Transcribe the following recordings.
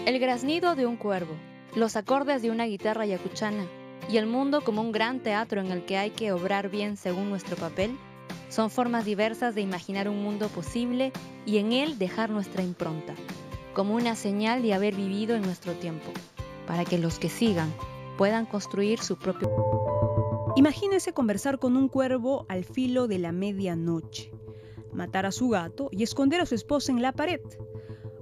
El graznido de un cuervo, los acordes de una guitarra yacuchana y el mundo como un gran teatro en el que hay que obrar bien según nuestro papel, son formas diversas de imaginar un mundo posible y en él dejar nuestra impronta, como una señal de haber vivido en nuestro tiempo, para que los que sigan puedan construir su propio... Imagínese conversar con un cuervo al filo de la medianoche, matar a su gato y esconder a su esposa en la pared,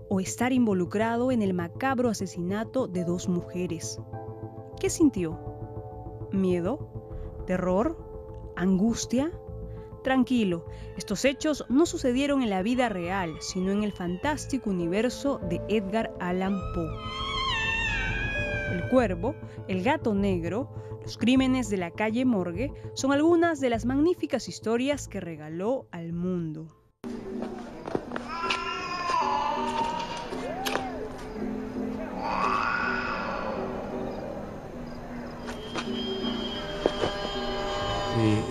o estar involucrado en el macabro asesinato de 2 mujeres. ¿Qué sintió? ¿Miedo? ¿Terror? ¿Angustia? Tranquilo, estos hechos no sucedieron en la vida real, sino en el fantástico universo de Edgar Allan Poe. El cuervo, el gato negro, los crímenes de la calle Morgue son algunas de las magníficas historias que regaló al mundo.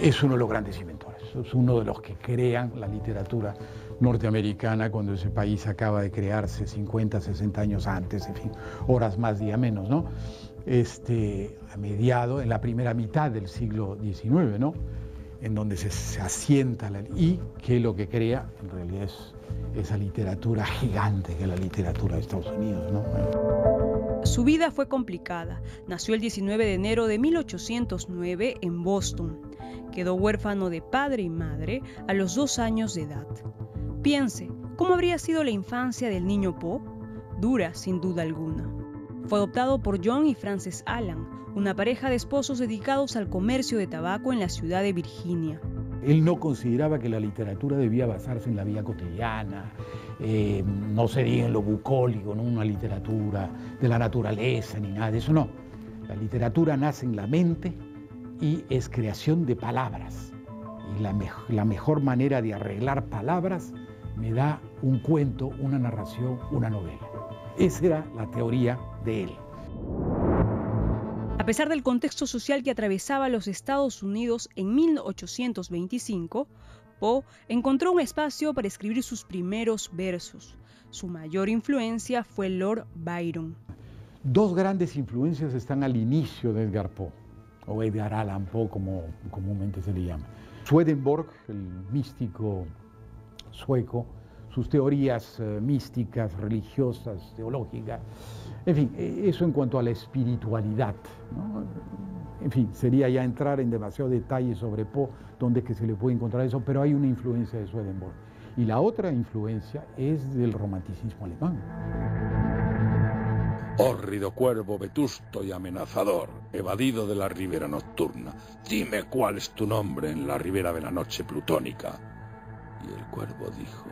Es uno de los grandes inventores, es uno de los que crean la literatura norteamericana cuando ese país acaba de crearse 50, 60 años antes, en fin, horas más, día menos, ¿no? A mediado, en la primera mitad del siglo XIX, ¿no? En donde se asienta y que lo que crea en realidad es esa literatura gigante que es la literatura de Estados Unidos, ¿no? Su vida fue complicada. Nació el 19 de enero de 1809 en Boston. Quedó huérfano de padre y madre a los 2 años de edad. Piense, ¿cómo habría sido la infancia del niño Poe? Dura, sin duda alguna. Fue adoptado por John y Frances Allan, una pareja de esposos dedicados al comercio de tabaco en la ciudad de Virginia. Él no consideraba que la literatura debía basarse en la vida cotidiana, no sería en lo bucólico, no una literatura de la naturaleza ni nada de eso, no. La literatura nace en la mente y es creación de palabras. Y la mejor manera de arreglar palabras me da un cuento, una narración, una novela. Esa era la teoría de él. A pesar del contexto social que atravesaba los Estados Unidos en 1825, Poe encontró un espacio para escribir sus primeros versos. Su mayor influencia fue Lord Byron. 2 grandes influencias están al inicio de Edgar Poe, o Edgar Allan Poe como comúnmente se le llama. Swedenborg, el místico sueco, sus teorías místicas, religiosas, teológicas, en fin, eso en cuanto a la espiritualidad, ¿no? En fin, sería ya entrar en demasiado detalle sobre Poe, dónde es que se le puede encontrar eso, pero hay una influencia de Swedenborg. Y la otra influencia es del romanticismo alemán. Hórrido cuervo vetusto y amenazador, evadido de la ribera nocturna, dime cuál es tu nombre en la ribera de la noche plutónica. Y el cuervo dijo,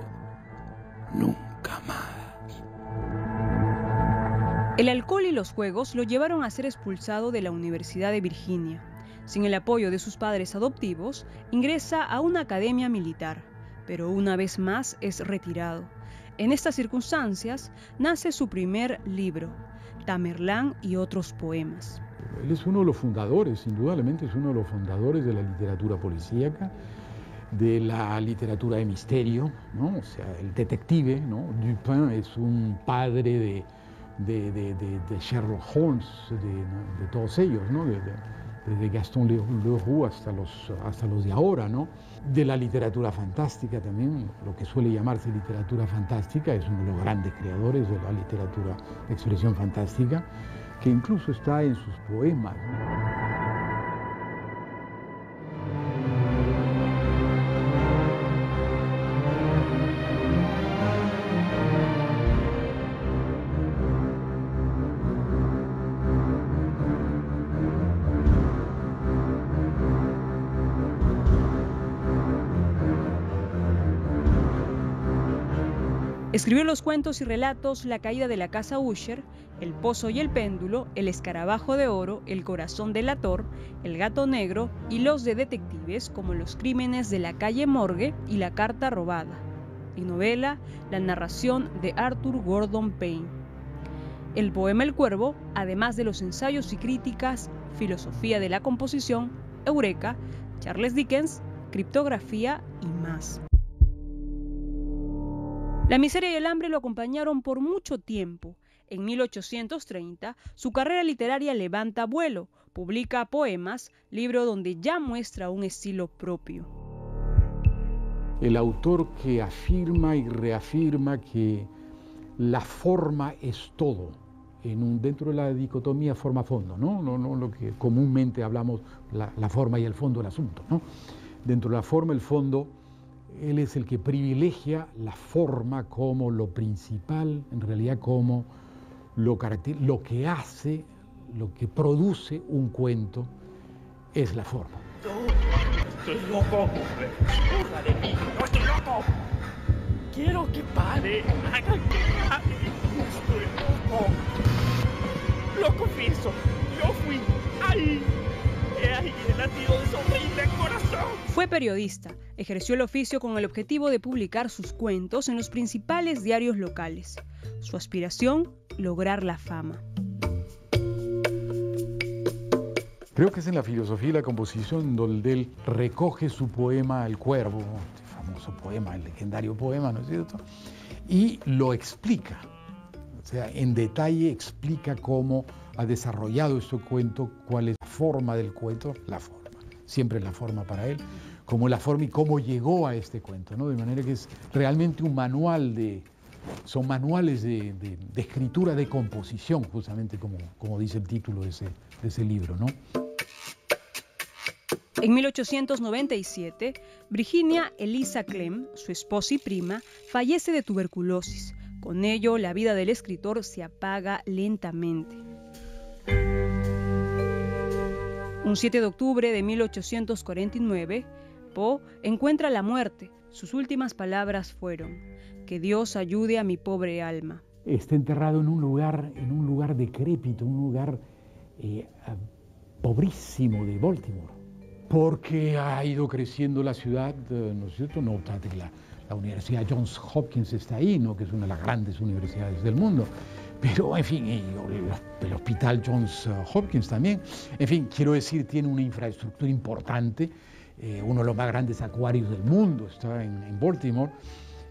nunca más. El alcohol y los juegos lo llevaron a ser expulsado de la Universidad de Virginia. Sin el apoyo de sus padres adoptivos, ingresa a una academia militar, pero una vez más es retirado. En estas circunstancias nace su primer libro, Tamerlán y otros poemas. Él es uno de los fundadores, indudablemente es uno de los fundadores de la literatura policíaca, de la literatura de misterio, ¿no? O sea, el detective, ¿no? Dupin es un padre de Sherlock Holmes, de todos ellos, ¿no? Desde Gaston Leroux hasta los de ahora, ¿no? De la literatura fantástica también, lo que suele llamarse literatura fantástica, es uno de los grandes creadores de la literatura de expresión fantástica, que incluso está en sus poemas, ¿no? Escribió los cuentos y relatos La caída de la casa Usher, El pozo y el péndulo, El escarabajo de oro, El corazón delator, El gato negro y los de detectives como Los crímenes de la calle Morgue y La carta robada. Y novela, la narración de Arthur Gordon Pym. El poema El cuervo, además de los ensayos y críticas, Filosofía de la composición, Eureka, Charles Dickens, Criptografía y más. La miseria y el hambre lo acompañaron por mucho tiempo. En 1830, su carrera literaria levanta vuelo, publica Poemas, libro donde ya muestra un estilo propio. El autor que afirma y reafirma que la forma es todo, dentro de la dicotomía forma-fondo, ¿no? No lo que comúnmente hablamos, la forma y el fondo del asunto, ¿no? Dentro de la forma, el fondo, él es el que privilegia la forma como lo principal, en realidad como lo que hace, lo que produce un cuento, es la forma. Estoy loco, ¡Hija de mí! ¡No estoy loco! Quiero que pare, hagan que pare. Estoy loco. Lo confieso, yo fui ahí. He ahí el latido de su horrible corazón. Fue periodista, ejerció el oficio con el objetivo de publicar sus cuentos en los principales diarios locales. Su aspiración, lograr la fama. Creo que es en la filosofía y la composición donde él recoge su poema El Cuervo, este famoso poema, el legendario poema, ¿no es cierto? Y lo explica, o sea, en detalle explica cómo ha desarrollado este cuento, cuál es la forma del cuento, la forma, siempre la forma para él, como la forma y cómo llegó a este cuento, ¿no? De manera que es realmente un manual son manuales de escritura, de composición, justamente como dice el título de ese libro, ¿no? En 1897, Virginia Elisa Clem, su esposa y prima, fallece de tuberculosis. Con ello, la vida del escritor se apaga lentamente. Un 7 de octubre de 1849, Poe encuentra la muerte. Sus últimas palabras fueron: "Que Dios ayude a mi pobre alma". Está enterrado en un lugar decrépito, un lugar pobrísimo de Baltimore, porque ha ido creciendo la ciudad, ¿no es cierto? No obstante que la Universidad Johns Hopkins está ahí, ¿no? Que es una de las grandes universidades del mundo, pero en fin, el Hospital Johns Hopkins también, en fin, quiero decir, tiene una infraestructura importante, uno de los más grandes acuarios del mundo está en Baltimore,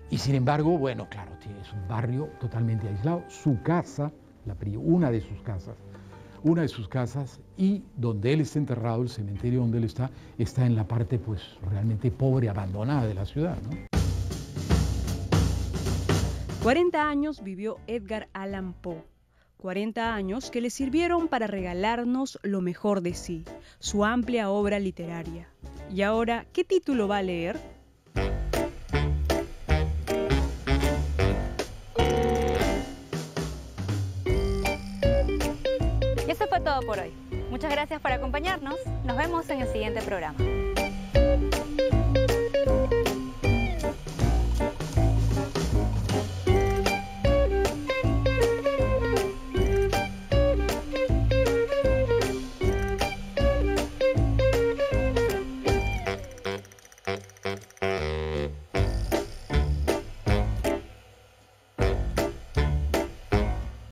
y sin embargo, bueno, claro, es un barrio totalmente aislado. Su casa, una de sus casas, y donde él está enterrado, el cementerio donde él está en la parte pues realmente pobre, abandonada de la ciudad, ¿no? 40 años vivió Edgar Allan Poe. 40 años que le sirvieron para regalarnos lo mejor de sí, su amplia obra literaria. Y ahora, ¿qué título va a leer? Y eso fue todo por hoy. Muchas gracias por acompañarnos. Nos vemos en el siguiente programa.